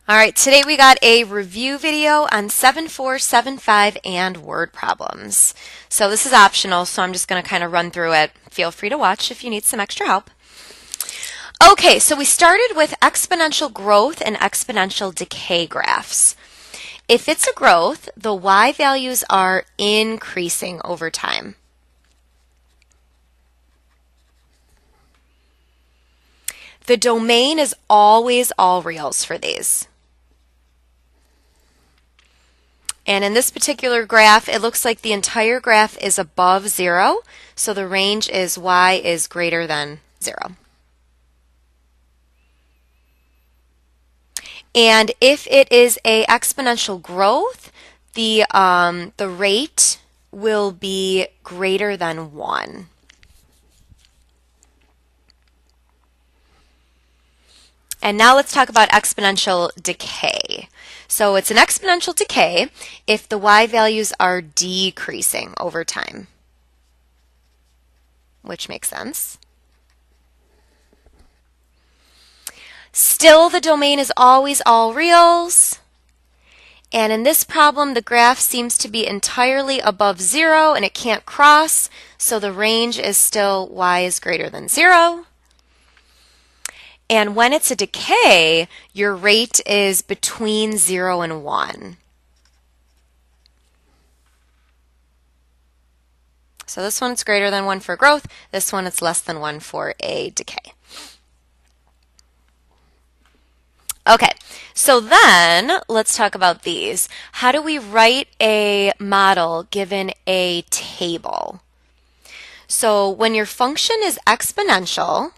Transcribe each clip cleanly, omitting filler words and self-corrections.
All right, today we got a review video on 7475 and word problems. So this is optional, so I'm just going to kind of run through it. Feel free to watch if you need some extra help. Okay, so we started with exponential growth and exponential decay graphs. If it's a growth, the y values are increasing over time. The domain is always all reals for these. And in this particular graph, it looks like the entire graph is above 0, so the range is y is greater than 0. And if it is a exponential growth, the rate will be greater than 1. And now let's talk about exponential decay. So it's an exponential decay if the y values are decreasing over time, which makes sense. Still, the domain is always all reals. And in this problem, the graph seems to be entirely above 0 and it can't cross, so the range is still y is greater than 0. And when it's a decay, your rate is between 0 and 1. So this one is greater than 1 for growth. This one is less than 1 for a decay. Okay, so then let's talk about these. How do we write a model given a table? So when your function is exponential,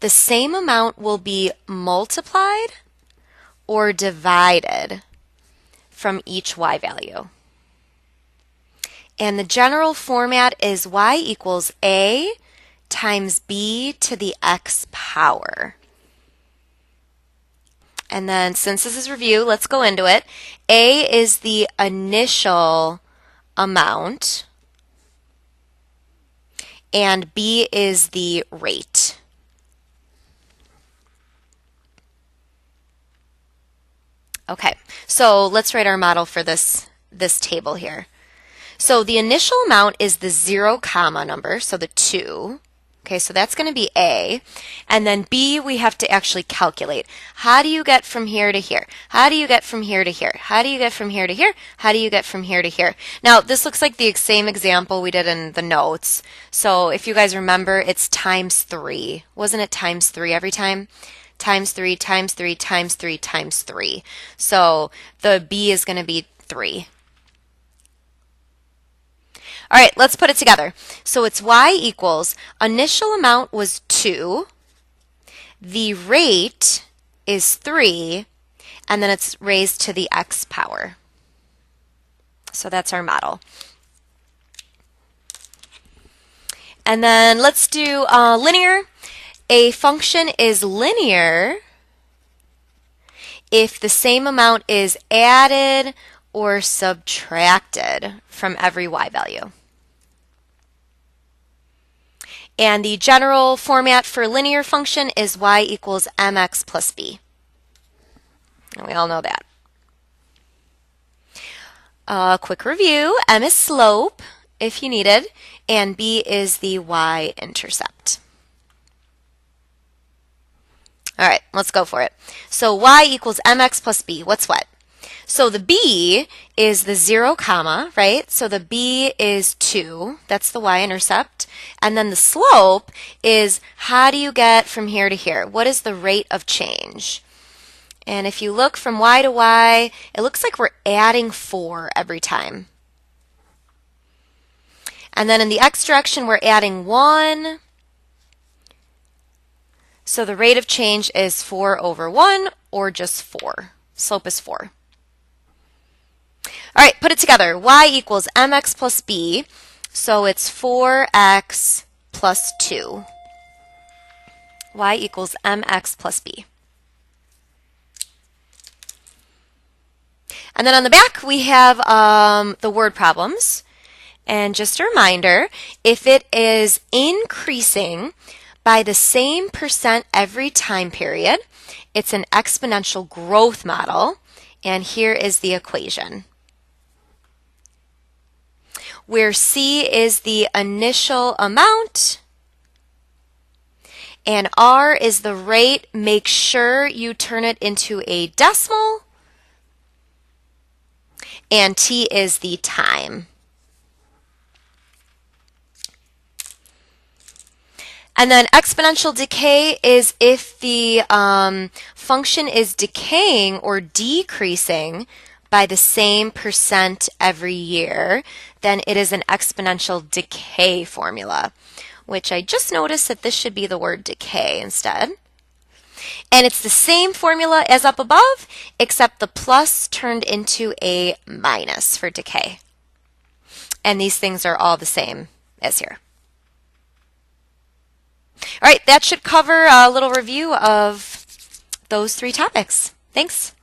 the same amount will be multiplied or divided from each y value. And the general format is y equals a times b to the x power. And then since this is review, let's go into it. A is the initial amount, and b is the rate. Okay, so let's write our model for this table here. So the initial amount is the 0 comma number, so the 2. Okay, so that's going to be A. And then B, we have to actually calculate. How do you get from here to here? How do you get from here to here? How do you get from here to here? How do you get from here to here? Now, this looks like the same example we did in the notes. So if you guys remember, it's times 3. Wasn't it times 3 every time? Times 3, times 3, times 3, times 3. So the B is going to be 3. All right, let's put it together. So it's y equals, initial amount was 2, the rate is 3, and then it's raised to the x power. So that's our model. And then let's do linear. A function is linear if the same amount is added or subtracted from every y value. And the general format for linear function is y equals mx plus b. And we all know that. Quick review, m is slope, if you needed, and b is the y-intercept. All right, let's go for it. So y equals mx plus b. What's what? So the b is the 0 comma, right? So the b is 2. That's the y-intercept. And then the slope is how do you get from here to here? What is the rate of change? And if you look from y to y, it looks like we're adding 4 every time. And then in the x direction, we're adding 1. So the rate of change is 4 over 1, or just 4. Slope is 4. All right, put it together. Y equals mx plus b, so it's 4x plus 2. Y equals mx plus b. And then on the back, we have the word problems. And just a reminder, if it is increasing by the same percent every time period. It's an exponential growth model, and here is the equation. Where C is the initial amount and R is the rate, make sure you turn it into a decimal, and T is the time. And then exponential decay is if the function is decaying or decreasing by the same percent every year, then it is an exponential decay formula, which I just noticed that this should be the word decay instead. And it's the same formula as up above, except the plus turned into a minus for decay. And these things are all the same as here. All right, that should cover a little review of those 3 topics. Thanks.